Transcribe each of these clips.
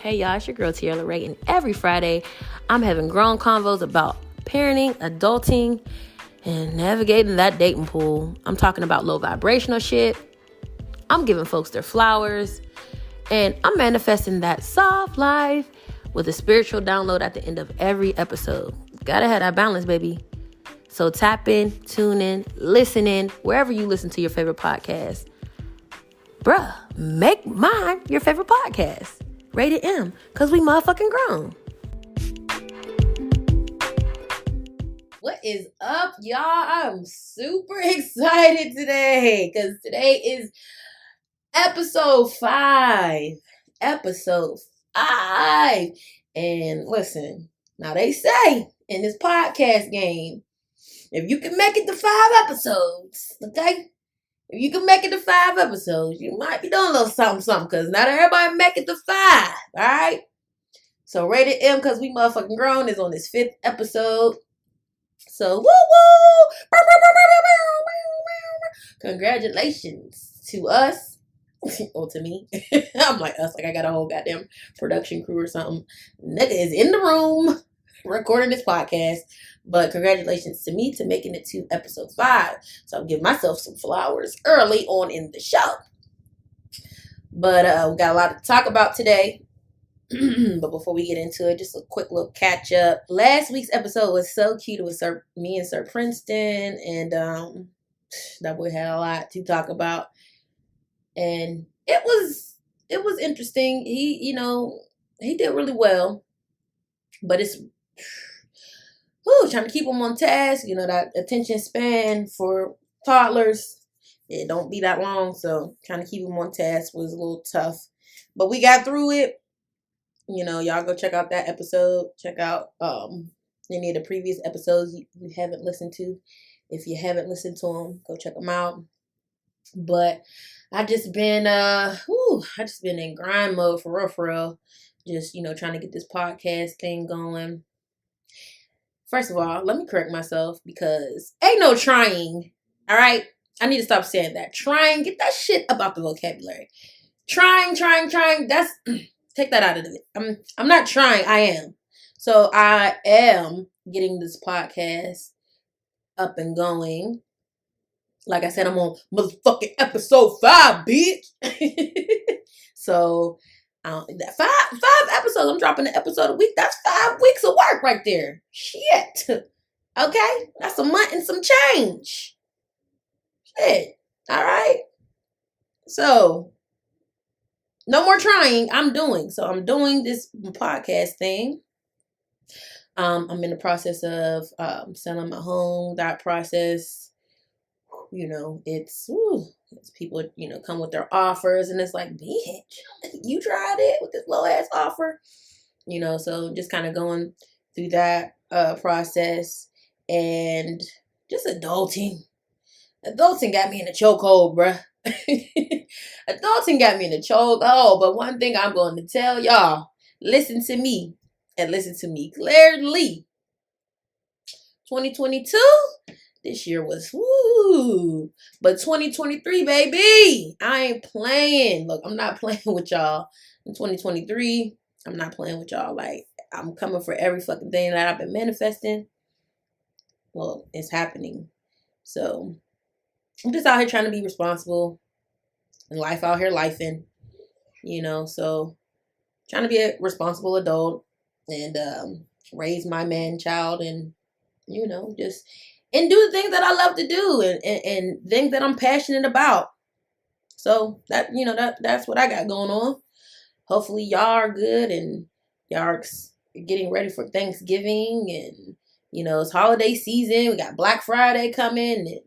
Hey y'all, it's your girl Tierra Laray, and every Friday I'm having grown convos about parenting, adulting, and navigating that dating pool. I'm talking about low vibrational shit. I'm giving folks their flowers, and I'm manifesting that soft life with a spiritual download at the end of every episode. Gotta have that balance, baby. So tap in, tune in, listen in, wherever you listen to your favorite podcast. Bruh, make mine your favorite podcast. Rated M, because we motherfucking grown. What is up, y'all? I'm super excited today because today is episode 5. Episode 5. And listen, now they say in this podcast game, if you can make it to 5 episodes, okay? If you can make it to 5 episodes, you might be doing a little something, because not everybody make it to 5, all right? So Rated M, because we motherfucking grown, is on this 5th episode. So, woo-woo! Congratulations to us. Or to me. I'm like us, like I got a whole goddamn production crew or something. Nigga is in the room recording this podcast. But congratulations to me to making it to episode 5. So I'll give myself some flowers early on in the show. But we got a lot to talk about today. But before we get into it, just a quick little catch up. Last week's episode was so cute. It was me and Sir Princeton. And that boy had a lot to talk about. And it was interesting. He did really well. But it's trying to keep them on task. You know, that attention span for toddlers, it don't be that long. So trying to keep them on task was a little tough. But we got through it. You know, y'all go check out that episode. Check out any of the previous episodes you haven't listened to. If you haven't listened to them, go check them out. But I just been in grind mode for real. Just, trying to get this podcast thing going. First of all, let me correct myself because ain't no trying, all right? I need to stop saying that. Trying, get that shit about the vocabulary. Trying, that's, take that out of it. I'm not trying, I am. So I am getting this podcast up and going. Like I said, I'm on motherfucking episode 5, bitch. So, 5 episodes. I'm dropping an episode a week. That's 5 weeks of work right there. Shit. Okay? That's a month and some change. Shit. All right? So, no more trying. I'm doing. So, I'm doing this podcast thing. I'm in the process of selling my home. That process, it's people, come with their offers, and it's like, bitch, you tried it with this low ass offer, so just kind of going through that process and just adulting. Adulting got me in a chokehold, bruh. Adulting got me in a chokehold, but one thing I'm going to tell y'all, listen to me and listen to me clearly. 2022, this year was woo. But 2023, baby, I ain't playing. Look, I'm not playing with y'all. In 2023, I'm not playing with y'all. Like, I'm coming for every fucking thing that I've been manifesting. Well, it's happening. So, I'm just out here trying to be responsible. And life out here lifing. So, trying to be a responsible adult. And raise my man child. And, just... and do the things that I love to do and things that I'm passionate about. So that, that's what I got going on. Hopefully y'all are good and y'all are getting ready for Thanksgiving and, it's holiday season. We got Black Friday coming.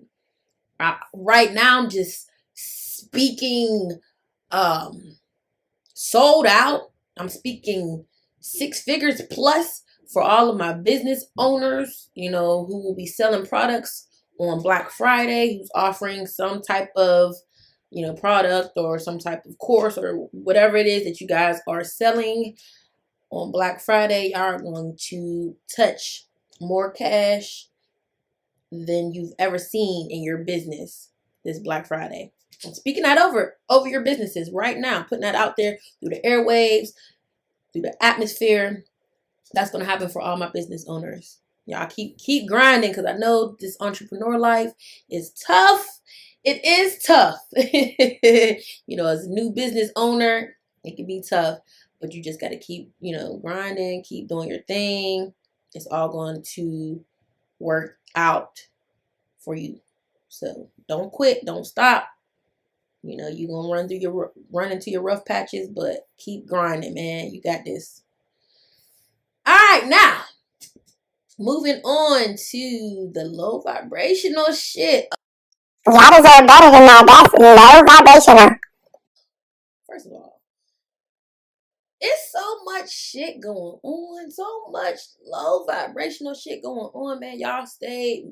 And right now I'm just speaking sold out. I'm speaking 6 figures plus for all of my business owners, who will be selling products on Black Friday, who's offering some type of, product or some type of course or whatever it is that you guys are selling on Black Friday, y'all are going to touch more cash than you've ever seen in your business this Black Friday. I'm speaking that over your businesses right now, putting that out there through the airwaves. through the atmosphere. That's going to happen for all my business owners. Y'all keep grinding, because I know this entrepreneur life is tough. It is tough. You know, as a new business owner, it can be tough, but you just got to keep, you know, grinding, keep doing your thing. It's all going to work out for you. So don't quit, don't stop. You know, you're going to run into your rough patches, but keep grinding, man. You got this. All right, now moving on to the low vibrational shit. Y'all deserve better than that. That's low vibrational. First of all, it's so much shit going on, so much low vibrational shit going on, man. Y'all stay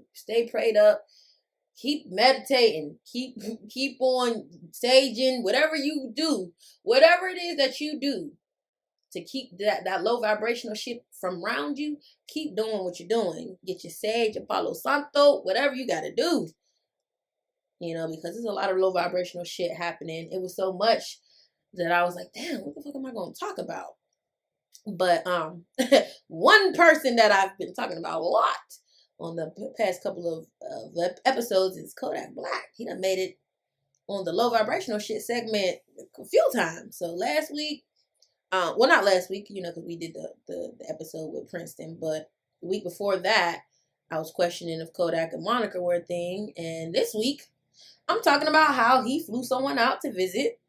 prayed up. Keep meditating. Keep on saging. Whatever you do, whatever it is that you do to keep that low vibrational shit from around you, keep doing what you're doing. Get your sage, your Palo Santo, whatever you got to do. You know, because there's a lot of low vibrational shit happening. It was so much that I was like, damn, what the fuck am I going to talk about? But one person that I've been talking about a lot on the past couple of episodes is Kodak Black. He done made it on the low vibrational shit segment a few times. So last week, well, not last week, you know, because we did the episode with Princeton, but the week before that, I was questioning if Kodak and Monica were a thing. And this week, I'm talking about how he flew someone out to visit,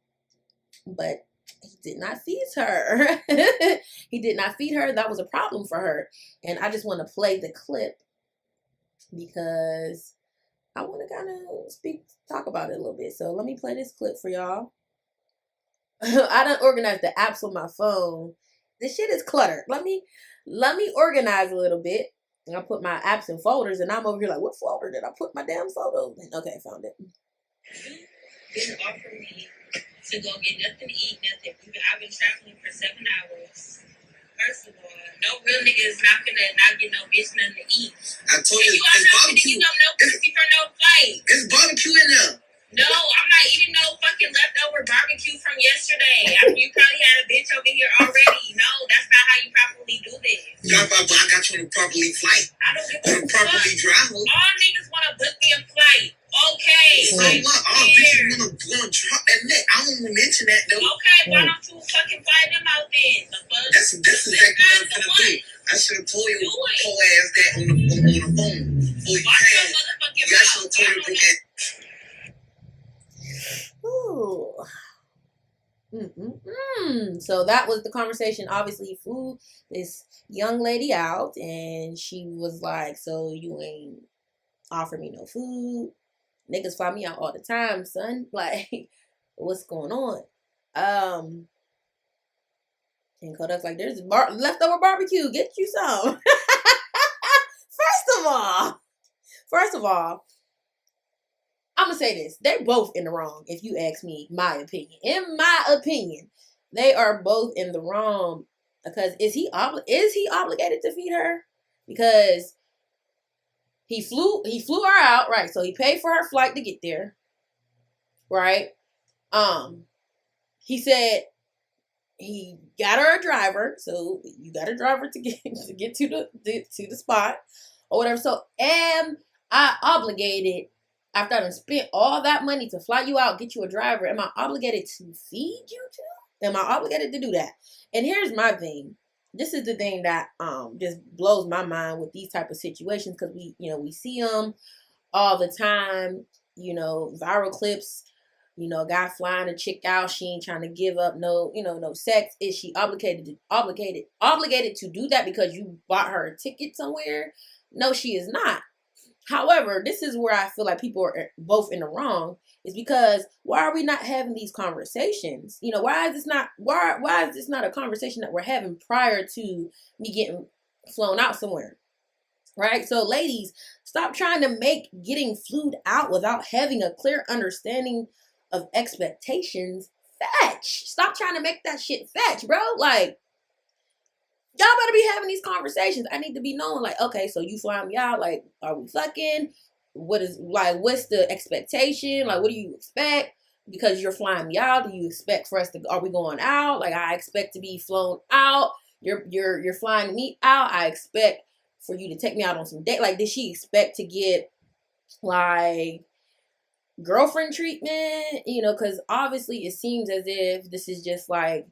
but he did not feed her. He did not feed her. That was a problem for her. And I just want to play the clip because I want to kind of talk about it a little bit. So let me play this clip for y'all. I done organized the apps on my phone. This shit is cluttered. Let me organize a little bit. And I put my apps in folders, and I'm over here like, what folder did I put my damn photos in? Okay, found it. You didn't offer me to go get nothing to eat, nothing. I've been traveling for 7 hours. First of all, no real nigga is not gonna not get no bitch nothing to eat. I told you, it's barbecue. No pussy for no flight. It's barbecue in there. No, I'm not eating no fucking leftover barbecue from yesterday. I mean, you probably had a bitch over here already. No, that's not how you properly do this. I got you on a properly flight. I don't give a fuck. Properly travel. All niggas want to book me a flight. Okay. So what? All bitches want to drop that neck. I don't want to mention that though. Okay, why don't you fucking fly them out then? The fuck? That's exactly what I'm gonna do. I should have told you whole ass that on the phone. Before you came. I should have told you that. Ooh. So that was the conversation. Obviously, he flew this young lady out, and she was like, so you ain't offer me no food? Niggas fly me out all the time, son. Like, what's going on? And Kodak's like, there's leftover barbecue. Get you some. First of all, I'm going to say this. They're both in the wrong, if you ask me, my opinion. In my opinion, they are both in the wrong. Because is he obligated to feed her? Because he flew her out, right? So he paid for her flight to get there, right? He said he got her a driver, so you got a driver to get to the spot or whatever. So am I obligated, after I spent all that money to fly you out, get you a driver, am I obligated to feed you too? Am I obligated to do that? And here's my thing. This is the thing that just blows my mind with these type of situations, because we see them all the time. Viral clips. A guy flying a chick out. She ain't trying to give up no sex. Is she obligated to do that because you bought her a ticket somewhere? No, she is not. However, this is where I feel like people are both in the wrong, is because why are we not having these conversations? Why is this not a conversation that we're having prior to me getting flown out somewhere? Right? So ladies, stop trying to make getting flued out without having a clear understanding of expectations fetch. Stop trying to make that shit fetch, bro. Like, y'all better be having these conversations. I need to be knowing, like, okay, so you flying me out, like, are we fucking? What's the expectation? Like, what do you expect? because you're flying me out? Do you expect for us to, are we going out? Like, I expect to be flown out. You're flying me out. I expect for you to take me out on some date. Like, did she expect to get like girlfriend treatment? You know, because obviously it seems as if this is just like,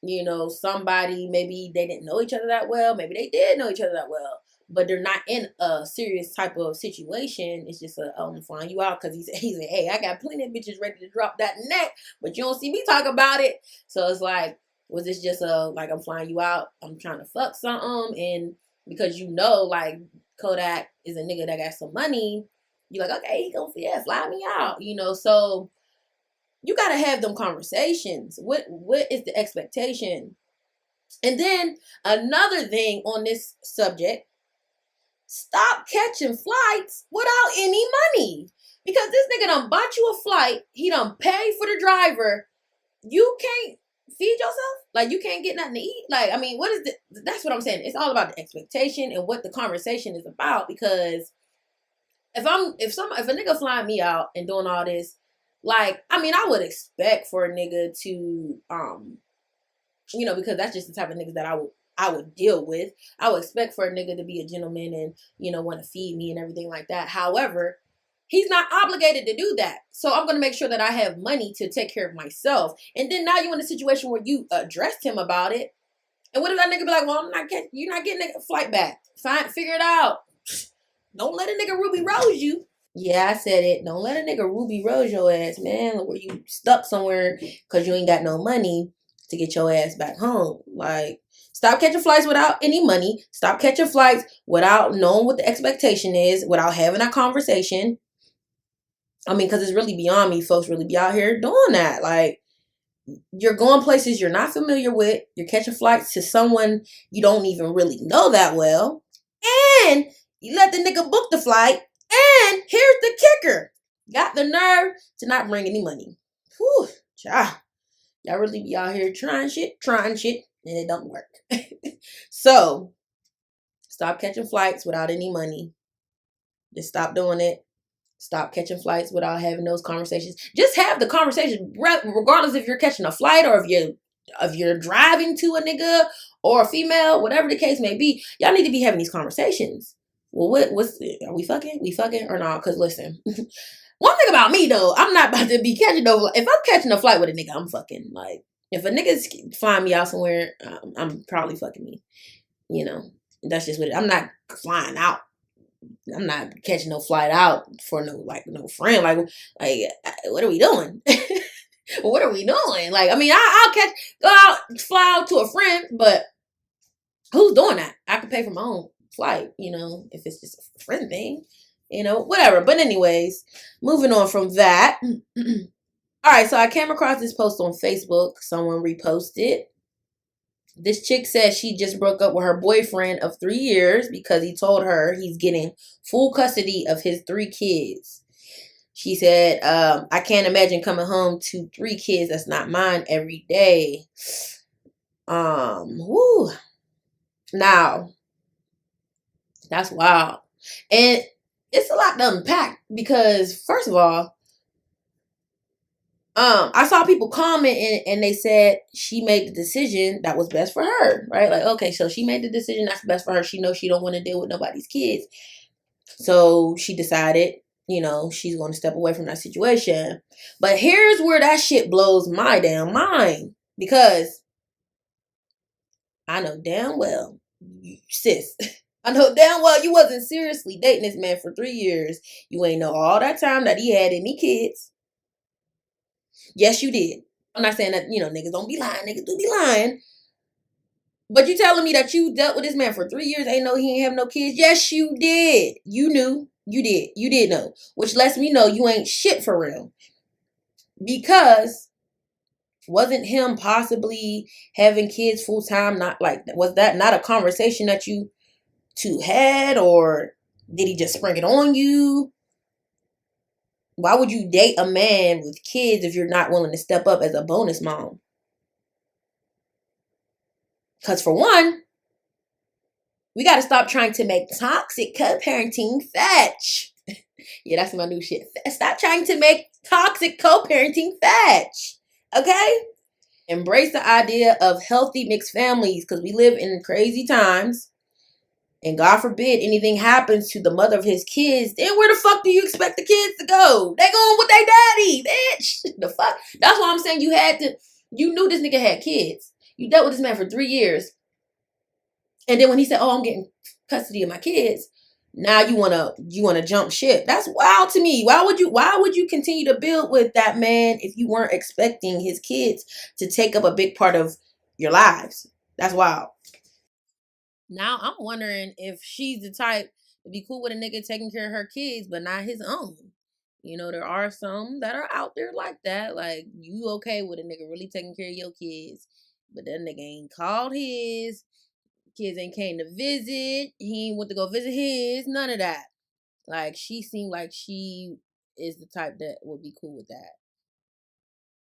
you know, somebody, maybe they didn't know each other that well. Maybe they did know each other that well, but they're not in a serious type of situation. It's just I'm flying you out because he's like, hey, I got plenty of bitches ready to drop that neck, but you don't see me talk about it. So it's like, was this just like, I'm flying you out, I'm trying to fuck something? And because you know, like, Kodak is a nigga that got some money, you're like, okay, he gonna fly me out, you know? So you gotta have them conversations. What is the expectation? And then another thing on this subject, stop catching flights without any money. Because this nigga done bought you a flight, he done paid for the driver. You can't feed yourself? Like, you can't get nothing to eat? Like, I mean, what is that's what I'm saying. It's all about the expectation and what the conversation is about. Because if a nigga flying me out and doing all this, like, I mean, I would expect for a nigga to, you know, because that's just the type of niggas that I would deal with. I would expect for a nigga to be a gentleman and, you know, want to feed me and everything like that. However, he's not obligated to do that. So I'm going to make sure that I have money to take care of myself. And then now you're in a situation where you addressed him about it. And what if that nigga be like, well, you're not getting a flight back. Fine, figure it out. Don't let a nigga Rubi Rose you. Yeah, I said it. Don't let a nigga Rubi Rose your ass, man. Where you stuck somewhere because you ain't got no money to get your ass back home. Like, stop catching flights without any money. Stop catching flights without knowing what the expectation is, without having a conversation. I mean, because it's really beyond me. Folks really be out here doing that. Like, you're going places you're not familiar with. You're catching flights to someone you don't even really know that well. And you let the nigga book the flight. And here's the kicker. Got the nerve to not bring any money. Whew, child. Y'all really be out here trying shit, and it don't work. So, stop catching flights without any money. Just stop doing it. Stop catching flights without having those conversations. Just have the conversation, regardless if you're catching a flight or if you're driving to a nigga or a female, whatever the case may be. Y'all need to be having these conversations. Well, are we fucking? We fucking or not? Because listen, one thing about me though, I'm not about to be catching over. If I'm catching a flight with a nigga, I'm fucking. Like, if a nigga's flying me out somewhere, I'm probably fucking me. You know, that's just what I'm not flying out. I'm not catching no flight out for no friend. Like what are we doing? What are we doing? Like, I mean, I'll go out, fly out to a friend, but who's doing that? I can pay for my own flight, you know, if it's just a friend thing, you know, whatever. But anyways, moving on from that. All right, so I came across this post on Facebook. Someone reposted. This chick says she just broke up with her boyfriend of 3 years because he told her he's getting full custody of his 3 kids. She said, I can't imagine coming home to 3 kids that's not mine every day. Woo. Now, that's wild. And it's a lot to unpack because, first of all, I saw people comment and they said she made the decision that was best for her, right? Like, okay, so she made the decision that's best for her. She knows she don't want to deal with nobody's kids. So she decided, you know, she's going to step away from that situation. But here's where that shit blows my damn mind. Because I know damn well, sis, I know damn well you wasn't seriously dating this man for 3 years. You ain't know all that time that he had any kids. Yes, you did. I'm not saying that, you know, niggas don't be lying. Niggas do be lying. But you telling me that you dealt with this man for 3 years, ain't know he ain't have no kids? Yes, you did. You knew. You did. You did know. Which lets me know you ain't shit for real. Because wasn't him possibly having kids full time was that not a conversation that you two had? Or did he just spring it on you? Why would you date a man with kids if you're not willing to step up as a bonus mom? Because for one, we got to stop trying to make toxic co-parenting fetch. Yeah, that's my new shit. Stop trying to make toxic co-parenting fetch. Okay? Embrace the idea of healthy mixed families because we live in crazy times. And God forbid anything happens to the mother of his kids, then where the fuck do you expect the kids to go? They going with their daddy, bitch. The fuck? That's why I'm saying you knew this nigga had kids. You dealt with this man for 3 years. And then when he said, oh, I'm getting custody of my kids, now you wanna jump ship. That's wild to me. Why would you continue to build with that man if you weren't expecting his kids to take up a big part of your lives? That's wild. Now I'm wondering if she's the type to be cool with a nigga taking care of her kids, but not his own. You know, there are some that are out there like that. Like, you okay with a nigga really taking care of your kids, but that nigga ain't called his. Kids ain't came to visit. He ain't went to go visit his. None of that. Like, she seemed like she is the type that would be cool with that.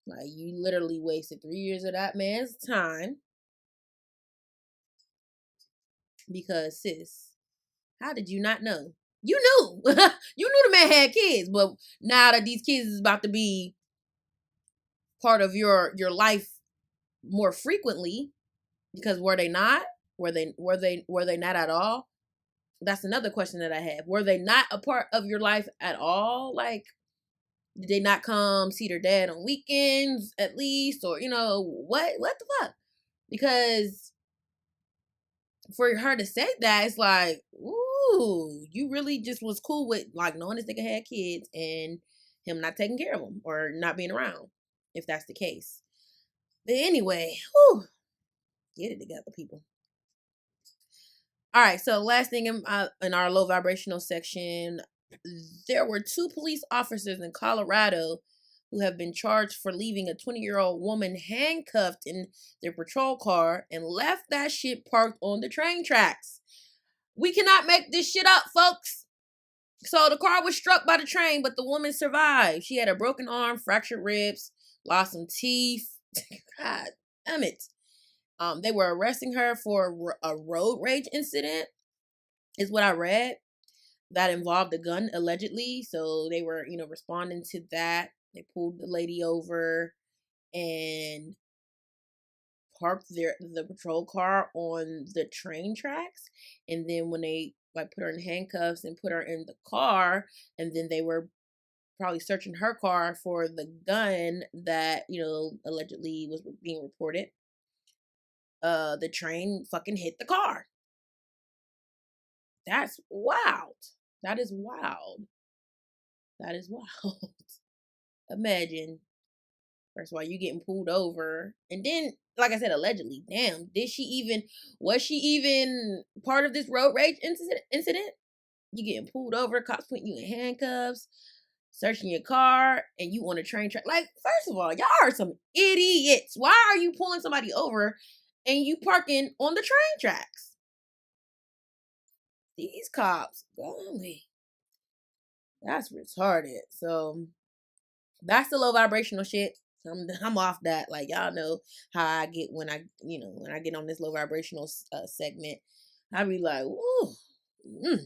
Like, you literally wasted 3 years of that man's time. Because, sis, how did you not know? You knew. You knew the man had kids, but now that these kids is about to be part of your life more frequently, because were they not? Were they not at all? That's another question that I have. Were they not a part of your life at all? Like, did they not come see their dad on weekends at least? Or, what the fuck? Because for her to say that, it's like, ooh, you really just was cool with, like, knowing this nigga had kids and him not taking care of them or not being around, if that's the case. But anyway, whew, get it together, people. All right, so last thing in our low vibrational section, there were 2 police officers in Colorado who have been charged for leaving a 20-year-old woman handcuffed in their patrol car and left that shit parked on the train tracks. We cannot make this shit up, folks. So the car was struck by the train, but the woman survived. She had a broken arm, fractured ribs, lost some teeth. God damn it. They were arresting her for a road rage incident, is what I read, that involved a gun, allegedly. So they were, responding to that. They pulled the lady over and parked the patrol car on the train tracks. And then when they put her in handcuffs and put her in the car, and then they were probably searching her car for the gun that, allegedly was being reported, the train fucking hit the car. That's wild. That is wild. That is wild. Imagine, first of all, you getting pulled over, and then, like I said, allegedly, damn, was she even part of this road rage incident? You getting pulled over, cops putting you in handcuffs, searching your car, and you on a train track. Like, first of all, y'all are some idiots. Why are you pulling somebody over and you parking on the train tracks? These cops, golly, that's retarded. So that's the low vibrational shit. I'm off that. Like, y'all know how I get when I get on this low vibrational segment. I be like, ooh,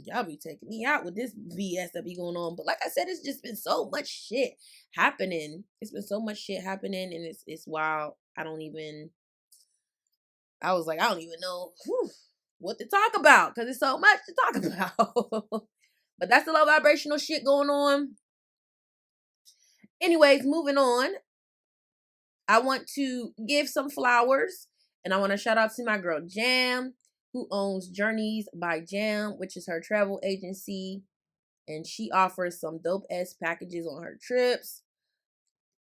y'all be taking me out with this BS that be going on. But like I said, it's just been so much shit happening. It's been so much shit happening, and it's wild. I don't even know what to talk about because it's so much to talk about. But that's the low vibrational shit going on. Anyways, moving on. I want to give some flowers, and I want to shout out to my girl Jam, who owns Journeys by Jam, which is her travel agency, and she offers some dope-ass packages on her trips.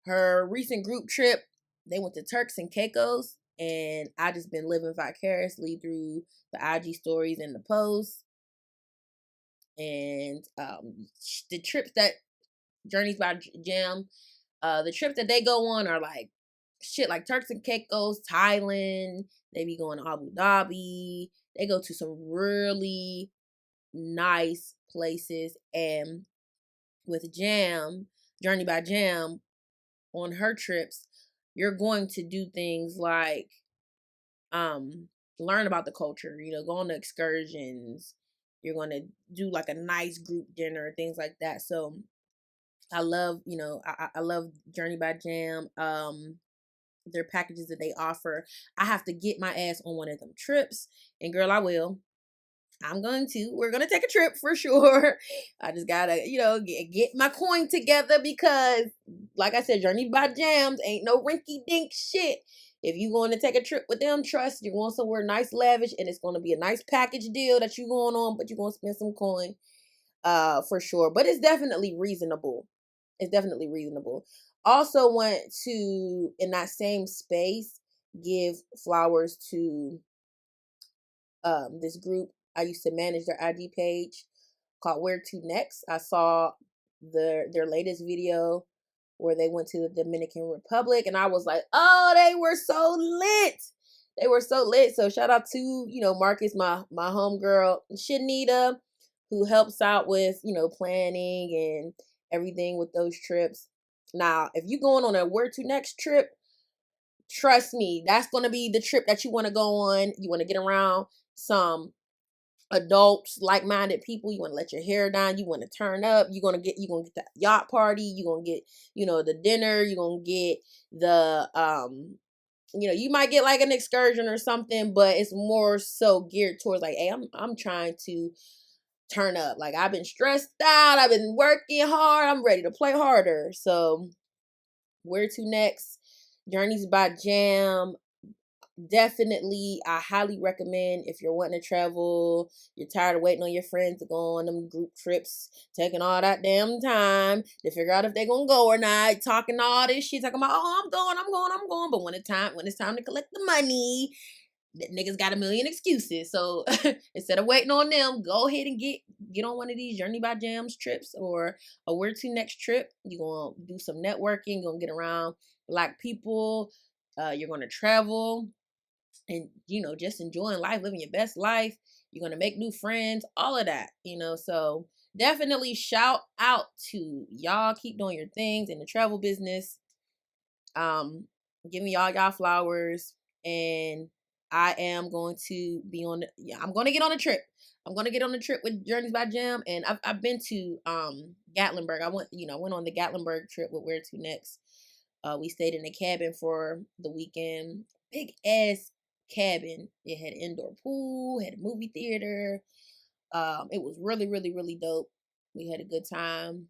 Her recent group trip, they went to Turks and Caicos, and I just been living vicariously through the IG stories and the posts. And the trips that Journeys by Jam, the trips that they go on are like shit like Turks and Caicos, Thailand. They be going to Abu Dhabi. They go to some really nice places. And with Jam, Journey by Jam, on her trips, you're going to do things like learn about the culture, go on the excursions, you're going to do like a nice group dinner, things like that. So I love, I love Journey by Jam. Their packages that they offer. I have to get my ass on one of them trips, and girl, I will. We're going to take a trip for sure. I just gotta, get my coin together because, like I said, Journey by Jams ain't no rinky dink shit. If you going to take a trip with them, trust you're going somewhere nice, lavish, and it's going to be a nice package deal that you going on, but you're going to spend some coin, for sure. But it's definitely reasonable. It's definitely reasonable. Also want to, in that same space, give flowers to this group. I used to manage their IG page called Where to Next. I saw their latest video where they went to the Dominican Republic, and I was like, oh, they were so lit. They were so lit. So shout out to, Marcus, my homegirl, Shanita, who helps out with, planning and everything with those trips. Now, if you're going on a Where to Next trip, trust me, that's going to be the trip that you want to go on. You want to get around some adults, like-minded people. You want to let your hair down. You want to turn up. You're going to get the yacht party. You're going to get, the dinner. You're going to get the, you might get like an excursion or something, but it's more so geared towards like, hey, I'm trying to turn up. Like, I've been stressed out. I've been working hard. I'm ready to play harder. So Where to Next, Journeys by Jam. Definitely, I highly recommend if you're wanting to travel, you're tired of waiting on your friends to go on them group trips, taking all that damn time to figure out if they're gonna go or not, talking all this shit, talking about, oh, I'm going. But when it's time to collect the money, that niggas got a million excuses. So instead of waiting on them, go ahead and get on one of these Journey by Jams trips or a Where to Next trip. You're gonna do some networking, you're gonna get around Black people, you're gonna travel and, just enjoying life, living your best life. You're going to make new friends, all of that, so definitely shout out to y'all. Keep doing your things in the travel business. Give me y'all flowers, and I am going to be I'm going to get on a trip. I'm going to get on a trip with Journeys by Jam, and I've been to Gatlinburg. I went on the Gatlinburg trip with Where to Next. We stayed in a cabin for the weekend. Big ass cabin. It had an indoor pool, had a movie theater. It was really, really, really dope. We had a good time.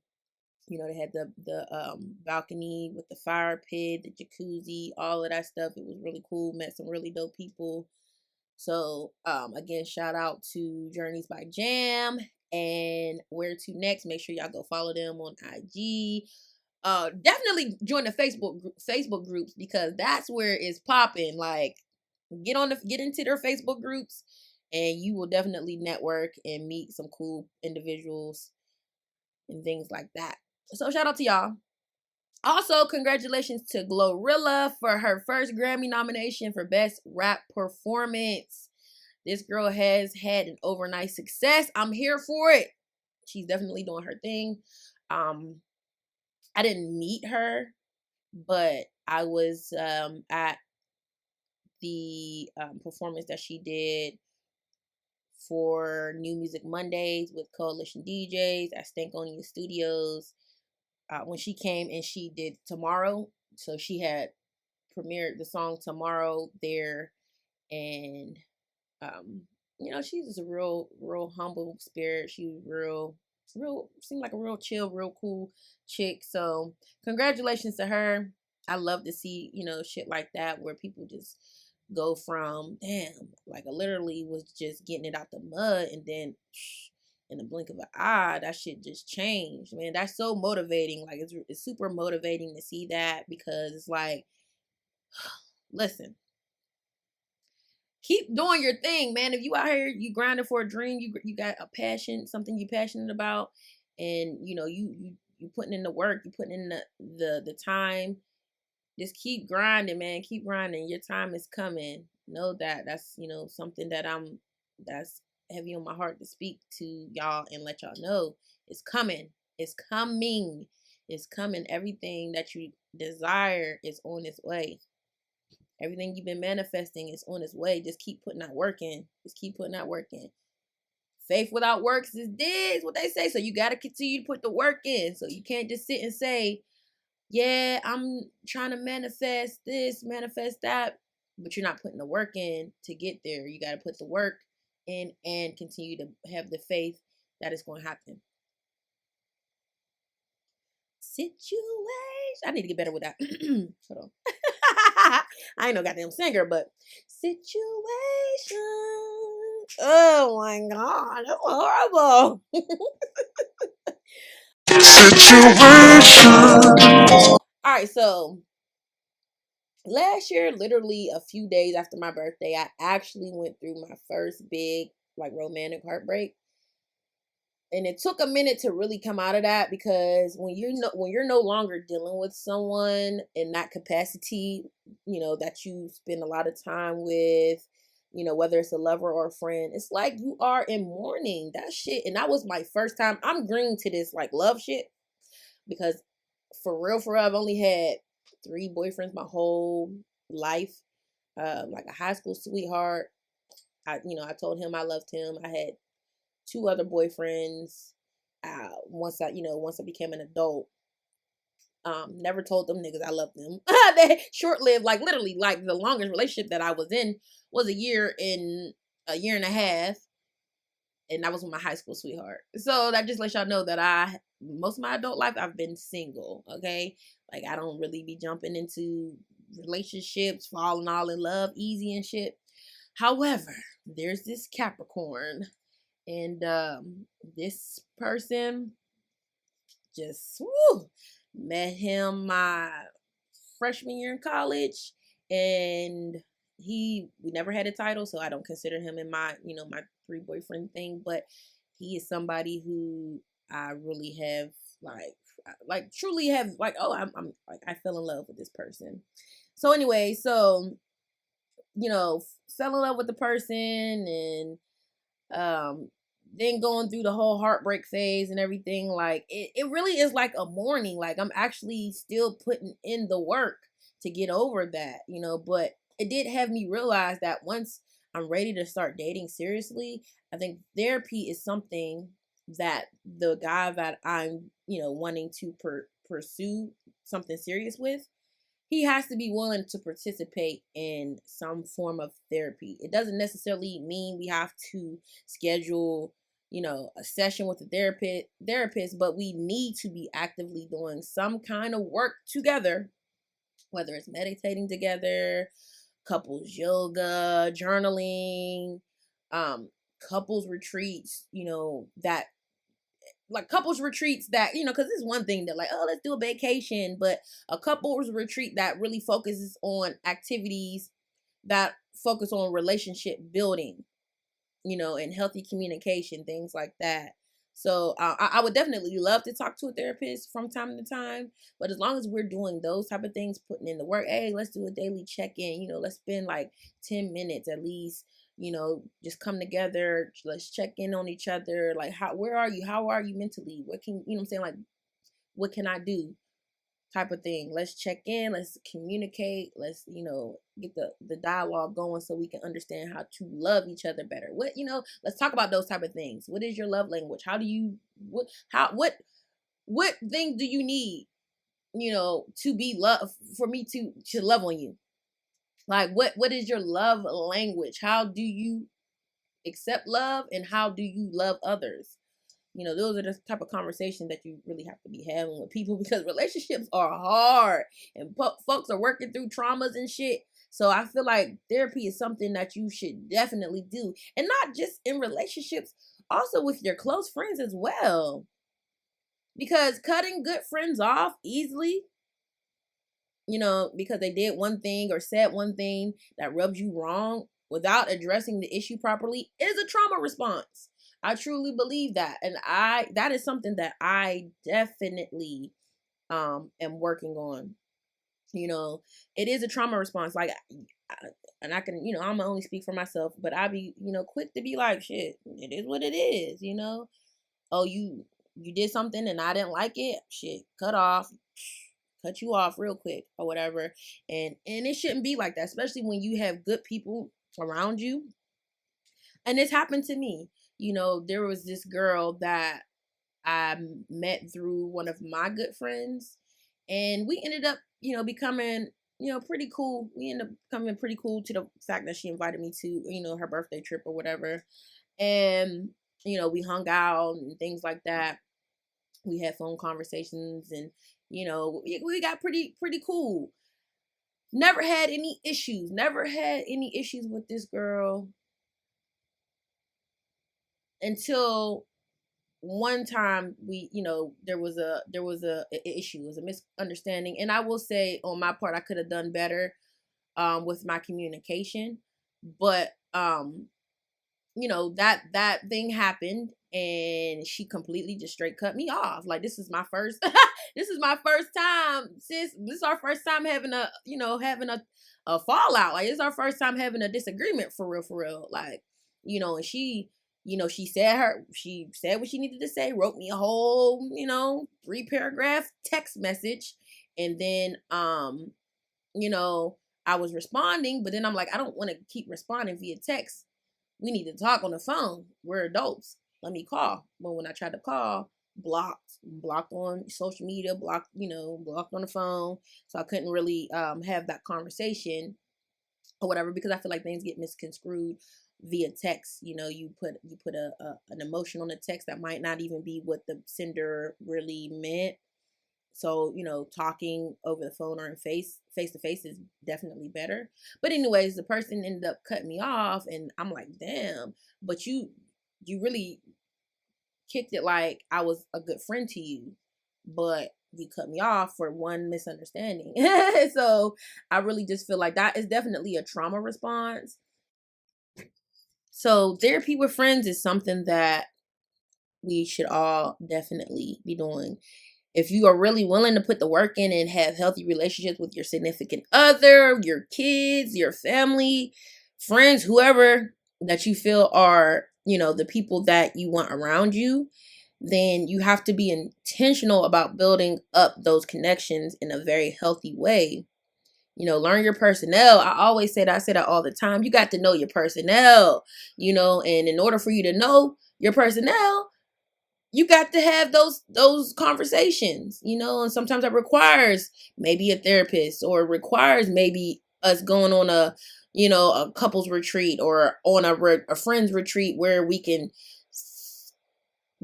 They had the balcony with the fire pit, the jacuzzi, all of that stuff. It was really cool. Met some really dope people. So again, shout out to Journeys by Jam and Where to Next. Make sure y'all go follow them on IG. Definitely join the Facebook groups because that's where it's popping. Like, get into their Facebook groups, and you will definitely network and meet some cool individuals and things like that. So shout out to y'all. Also, congratulations to Glorilla for her first Grammy nomination for Best Rap Performance. This girl has had an overnight success. I'm here for it. She's definitely doing her thing. I didn't meet her, but I was at the performance that she did for New Music Mondays with Coalition DJs at Stankonia Studios. When she came and she did Tomorrow, so she had premiered the song Tomorrow there, and she's just a real humble spirit. She was seemed like a real chill, real cool chick. So congratulations to her. I love to see, shit like that where people just go from, damn, like I literally was just getting it out the mud, and then in the blink of an eye, that shit just changed. Man, that's so motivating. Like, it's super motivating to see that, because it's like, listen, keep doing your thing, man. If you out here, you grinding for a dream, you got a passion, something you passionate about, and you putting in the work, you putting in the time. Just keep grinding, man. Keep grinding. Your time is coming. Know that. That's something that's heavy on my heart to speak to y'all and let y'all know. It's coming. It's coming. It's coming. Everything that you desire is on its way. Everything you've been manifesting is on its way. Just keep putting that work in. Just keep putting that work in. faith without works is dead, what they say. So you got to continue to put the work in. So you can't just sit and say, yeah, I'm trying to manifest this, manifest that, but you're not putting the work in to get there. You got to put the work in and continue to have the faith that it's going to happen. Situation. I need to get better with that. Hold on. I ain't no goddamn singer, but situation. Oh my God, that's horrible. Situation. All right, so last year, literally a few days after my birthday, I actually went through my first big like romantic heartbreak. And it took a minute to really come out of that, because when you're no longer dealing with someone in that capacity, that you spend a lot of time with, whether it's a lover or a friend, it's like you are in mourning. That shit. And that was my first time. I'm green to this like love shit, because for real, I've only had 3 boyfriends my whole life. Like a high school sweetheart. I told him I loved him. I had 2 other boyfriends. Once I became an adult. Never told them niggas I loved them. They short-lived. Like literally, like the longest relationship that I was in was a year and a half, and that was with my high school sweetheart. So that just lets y'all know that most of my adult life I've been single. Okay, like I don't really be jumping into relationships, falling all in love easy and shit. However, there's this Capricorn. And this person, just met him my freshman year in college, and we never had a title, so I don't consider him in my my 3 boyfriend thing. But he is somebody who I really have like truly have like, oh, I'm like, I fell in love with this person. So anyway, fell in love with the person, and then going through the whole heartbreak phase and everything. Like it really is like a mourning. Like I'm actually still putting in the work to get over that, but it did have me realize that once I'm ready to start dating seriously, I think therapy is something that the guy that I'm wanting to pursue something serious with, he has to be willing to participate in some form of therapy. It doesn't necessarily mean we have to schedule, a session with a therapist, but we need to be actively doing some kind of work together, whether it's meditating together, couples yoga, journaling, couples retreats, that like couples retreats that, because it's one thing that like, oh, let's do a vacation, but a couples retreat that really focuses on activities that focus on relationship building, and healthy communication, things like that. So I would definitely love to talk to a therapist from time to time, but as long as we're doing those type of things, putting in the work, hey, let's do a daily check-in, let's spend like 10 minutes at least, just come together, let's check in on each other. Like, where are you? How are you mentally? What can, what I'm saying? Like, what can I do? Type of thing. Let's check in, let's communicate, let's, get the dialogue going so we can understand how to love each other better. Let's talk about those type of things. What is your love language? How do you, what thing do you need, to be love, for me to love on you? Like, what is your love language? How do you accept love, and how do you love others? Those are the type of conversations that you really have to be having with people, because relationships are hard and folks are working through traumas and shit. So I feel like therapy is something that you should definitely do, and not just in relationships, also with your close friends as well. Because cutting good friends off easily, because they did one thing or said one thing that rubbed you wrong without addressing the issue properly, is a trauma response. I truly believe that. And that is something that I definitely am working on. It is a trauma response. Like, and I can, I'm gonna only speak for myself, but I be, quick to be like, shit, it is what it is, Oh, you did something and I didn't like it. Shit, cut you off real quick or whatever. And it shouldn't be like that, especially when you have good people around you. And it's happened to me. you know, there was this girl that I met through one of my good friends, and we ended up, you know, becoming, you know, pretty cool. We ended up becoming pretty cool to the fact that she invited me to, you know, her birthday trip or whatever. And, you know, we hung out and things like that. We had phone conversations, and, you know, we got pretty cool. Never had any issues. Never had any issues with this girl until one time we, you know, there was a issue, it was a misunderstanding, and I will say on my part I could have done better with my communication, but you know, that thing happened, and she completely just straight cut me off. Like, this is my first this is my first time, sis. This is our first time having a, you know, having a fallout. Like, it's our first time having a disagreement for real. Like, you know, and she, you know, she said what she needed to say, wrote me a whole, you know, 3-paragraph text message, and then you know, I was responding, but then I'm like, I don't want to keep responding via text. We need to talk on the phone. We're adults. Let me call. But when I tried to call, blocked on social media, blocked, you know, blocked on the phone. So I couldn't really have that conversation or whatever, because I feel like things get misconstrued via text. You know, you put an emotion on the text that might not even be what the sender really meant. So, you know, talking over the phone or in face to face is definitely better. But anyways, the person ended up cutting me off, and I'm like, damn, but you really kicked it like I was a good friend to you, but you cut me off for one misunderstanding. So I really just feel like that is definitely a trauma response. So therapy with friends is something that we should all definitely be doing. If you are really willing to put the work in and have healthy relationships with your significant other, your kids, your family, friends, whoever that you feel are, you know, the people that you want around you, then you have to be intentional about building up those connections in a very healthy way. You know, learn your personnel. I always say that, I say that all the time. You got to know your personnel, you know, and in order for you to know your personnel, you got to have those conversations, you know, and sometimes that requires maybe a therapist, or requires maybe us going on a, you know, a couples retreat, or on a friends retreat where we can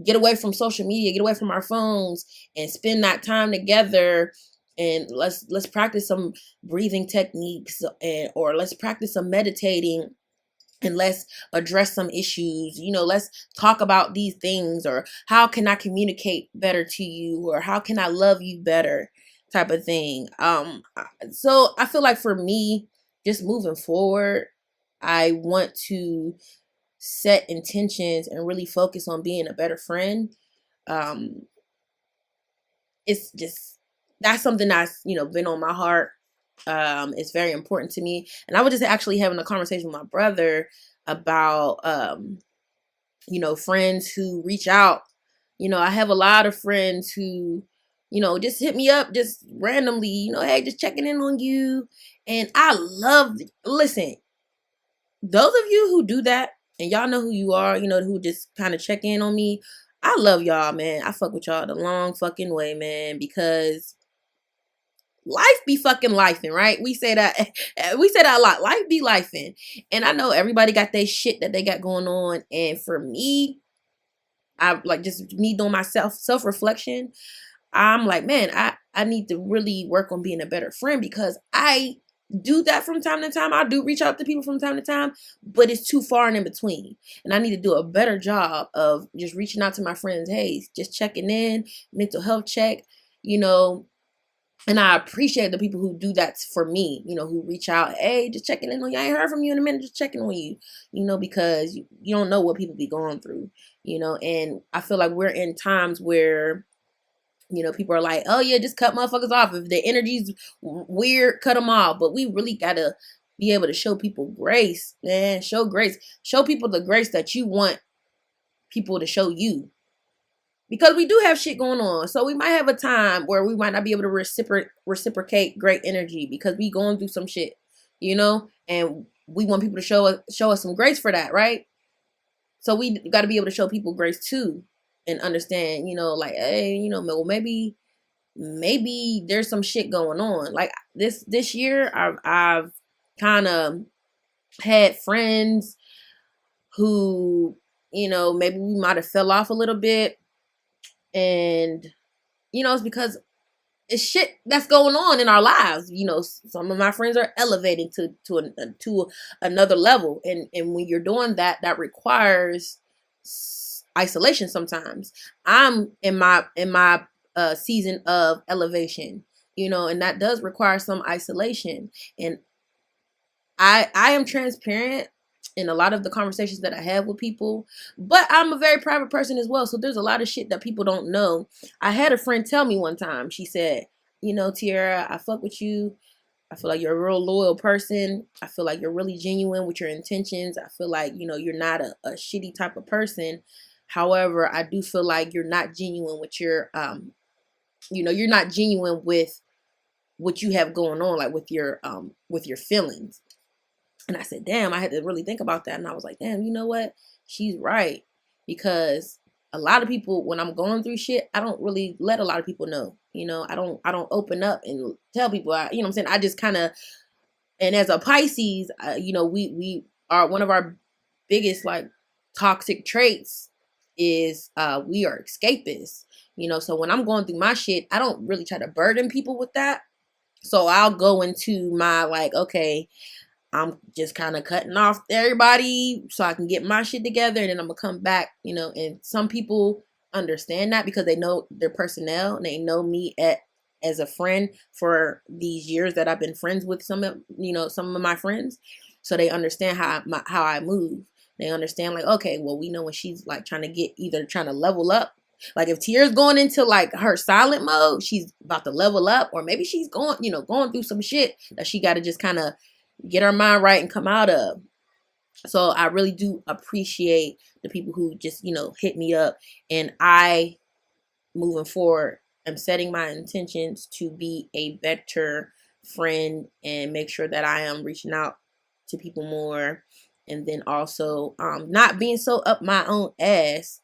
get away from social media, get away from our phones, and spend that time together. And let's practice some breathing techniques, or let's practice some meditating, and let's address some issues. You know, let's talk about these things, or how can I communicate better to you, or how can I love you better, type of thing. So I feel like for me, just moving forward, I want to set intentions and really focus on being a better friend. It's just, that's something that's, you know, been on my heart. It's very important to me. And I was just actually having a conversation with my brother about, you know, friends who reach out. You know, I have a lot of friends who, you know, just hit me up just randomly, you know, hey, just checking in on you. And I love, listen, those of you who do that, and y'all know who you are, you know, who just kind of check in on me, I love y'all, man. I fuck with y'all the long fucking way, man, because life be fucking lifing, right? We say that a lot. Life be lifing. And I know everybody got their shit that they got going on. And for me, I like, just me doing my self-reflection. I'm like, man, I need to really work on being a better friend, because I do that from time to time. I do reach out to people from time to time, but it's too far and in between. And I need to do a better job of just reaching out to my friends. Hey, just checking in, mental health check, you know. And I appreciate the people who do that for me, you know, who reach out, hey, just checking in on you. I ain't heard from you in a minute, just checking on you, you know, because you don't know what people be going through, you know. And I feel like we're in times where, you know, people are like, oh yeah, just cut motherfuckers off. If the energy's weird, cut them off. But we really got to be able to show people grace, man. Show grace. Show people the grace that you want people to show you. Because we do have shit going on. So we might have a time where we might not be able to reciprocate great energy, because we going through some shit, you know? And we want people to show us some grace for that, right? So we got to be able to show people grace too, and understand, you know, like, hey, you know, well, maybe there's some shit going on. Like this year, I've kind of had friends who, you know, maybe we might have fell off a little bit, and you know, it's because it's shit that's going on in our lives. You know, some of my friends are elevating to another level, and when you're doing that, that requires isolation. Sometimes I'm in my season of elevation, you know, and that does require some isolation. And I am transparent in a lot of the conversations that I have with people, but I'm a very private person as well. So there's a lot of shit that people don't know. I had a friend tell me one time, she said, you know, Tierra, I fuck with you. I feel like you're a real loyal person. I feel like you're really genuine with your intentions. I feel like, you know, you're not a shitty type of person. However, I do feel like you're not genuine with your, you know, you're not genuine with what you have going on, like with your feelings. And I said, damn, I had to really think about that. And I was like, damn, you know what? She's right. Because a lot of people, when I'm going through shit, I don't really let a lot of people know. You know, I don't open up and tell people, you know what I'm saying? I just kind of, and as a Pisces, you know, we are, one of our biggest like toxic traits is we are escapists. You know, so when I'm going through my shit, I don't really try to burden people with that. So I'll go into my like, okay, I'm just kind of cutting off everybody so I can get my shit together, and then I'm gonna come back, you know. And some people understand that because they know their personnel and they know me as a friend for these years that I've been friends with some of my friends. So they understand how I move. They understand like, okay, well, we know when she's like trying to level up. Like if Tierra's going into like her silent mode, she's about to level up, or maybe she's going through some shit that she got to just kind of get our mind right and come out of. So I really do appreciate the people who just, you know, hit me up. And I, moving forward, am setting my intentions to be a better friend and make sure that I am reaching out to people more. And then also not being so up my own ass,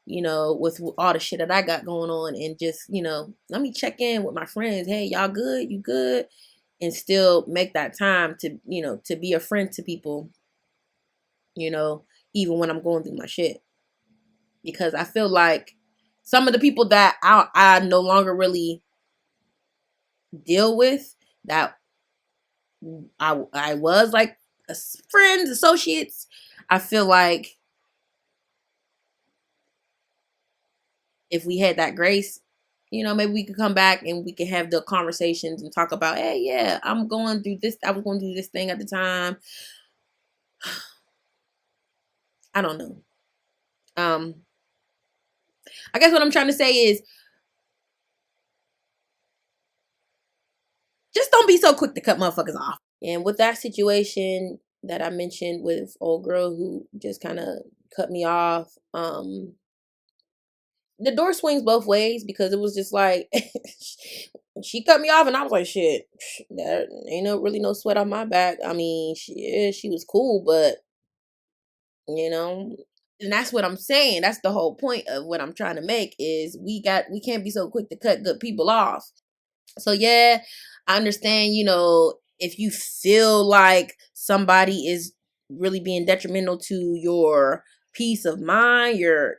you know, with all the shit that I got going on, and just, you know, let me check in with my friends. Hey, y'all good? You good? And still make that time to, you know, to be a friend to people, you know, even when I'm going through my shit. Because I feel like some of the people that I no longer really deal with, that I was like friends, associates, I feel like if we had that grace, you know, maybe we could come back and we could have the conversations and talk about, hey, yeah, I'm going through this. I was going through this thing at the time. I don't know. I guess what I'm trying to say is just don't be so quick to cut motherfuckers off. And with that situation that I mentioned with old girl who just kind of cut me off, the door swings both ways, because it was just like she cut me off and I was like, shit, that ain't really no sweat on my back. I mean, she was cool, but you know, and that's what I'm saying. That's the whole point of what I'm trying to make is we can't be so quick to cut good people off. So yeah, I understand, you know, if you feel like somebody is really being detrimental to your peace of mind, your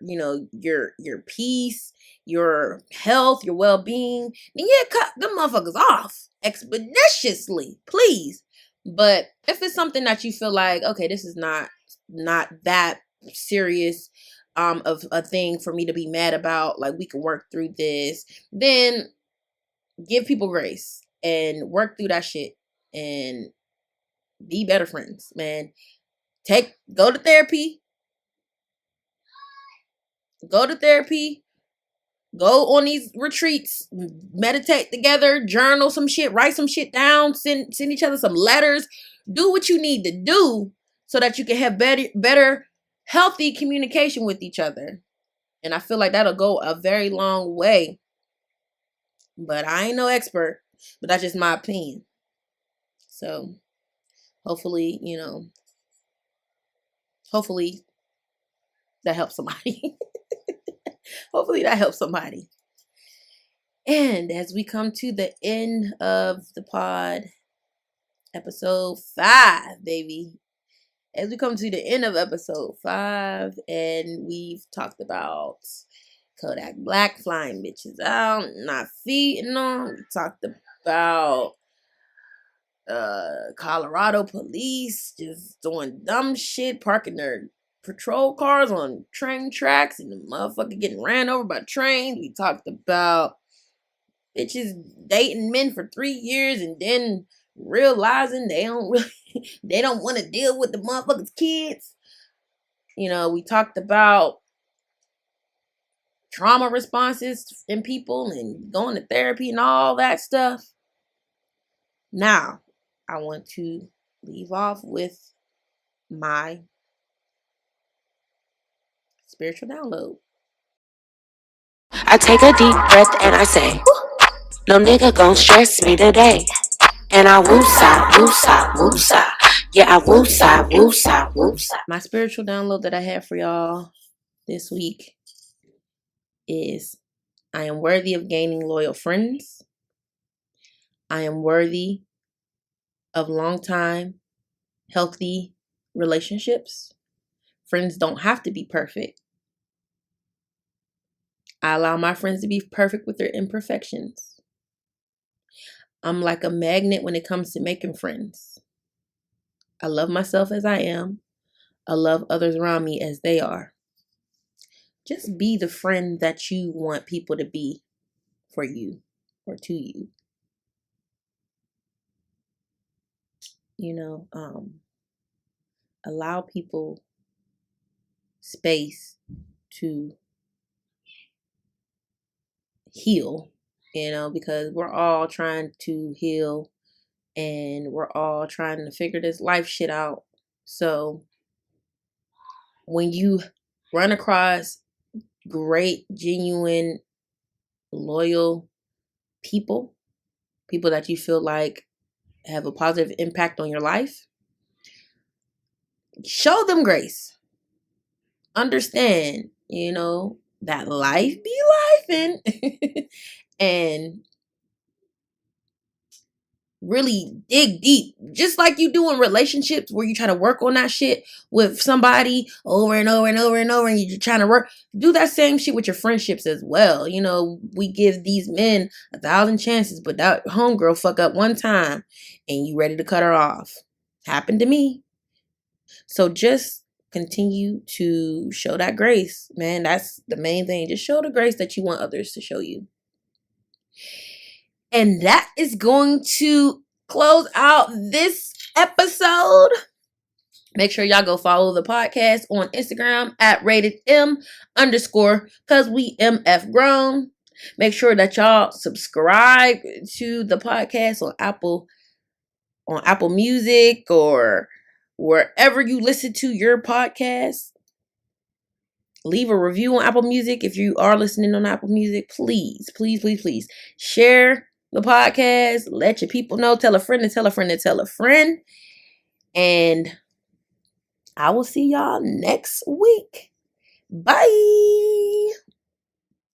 peace, your health, your well-being, then yeah, cut them motherfuckers off expeditiously, please. But if it's something that you feel like, okay, this is not that serious of a thing for me to be mad about, like we can work through this, then give people grace and work through that shit and be better friends, man. Go to therapy. Go to therapy. Go on these retreats, meditate together, journal some shit, write some shit down, send each other some letters. Do what you need to do so that you can have better healthy communication with each other. And I feel like that'll go a very long way. But I ain't no expert, but that's just my opinion. So hopefully that helps somebody. Hopefully that helps somebody. And as we come to the end of the pod, episode 5, baby. As we come to the end of episode 5, and we've talked about Kodak Black flying bitches out, not feeding them. We talked about Colorado police just doing dumb shit, parking their patrol cars on train tracks and the motherfucker getting ran over by trains. We talked about bitches dating men for 3 years and then realizing they don't want to deal with the motherfucker's kids. You know, we talked about trauma responses in people and going to therapy and all that stuff. Now, I want to leave off with my spiritual download. I take a deep breath and I say, no nigga gon' stress me today. And I woosah, woosah, woosah. Yeah, I woosah, woosah, woosah. My spiritual download that I have for y'all this week is I am worthy of gaining loyal friends. I am worthy of long time, healthy relationships. Friends don't have to be perfect. I allow my friends to be perfect with their imperfections. I'm like a magnet when it comes to making friends. I love myself as I am. I love others around me as they are. Just be the friend that you want people to be for you or to you. You know, allow people space to heal, you know, because we're all trying to heal and we're all trying to figure this life shit out. So when you run across great, genuine, loyal people that you feel like have a positive impact on your life, show them grace. Understand, you know, that life be lifing and really dig deep, just like you do in relationships where you try to work on that shit with somebody over and over and over and over, and you're trying to work. Do that same shit with your friendships as well. You know, we give these men 1,000 chances, but that homegirl fuck up one time and you ready to cut her off. Happened to me. So just continue to show that grace, man. That's the main thing. Just show the grace that you want others to show you. And that is going to close out this episode. Make sure y'all go follow the podcast on Instagram at ratedm_, cause we MF grown. Make sure that y'all subscribe to the podcast on Apple Music or wherever you listen to your podcast. Leave a review on Apple Music. If you are listening on Apple Music, please, please, please, please share the podcast. Let your people know. Tell a friend and tell a friend and tell a friend. And I will see y'all next week. Bye.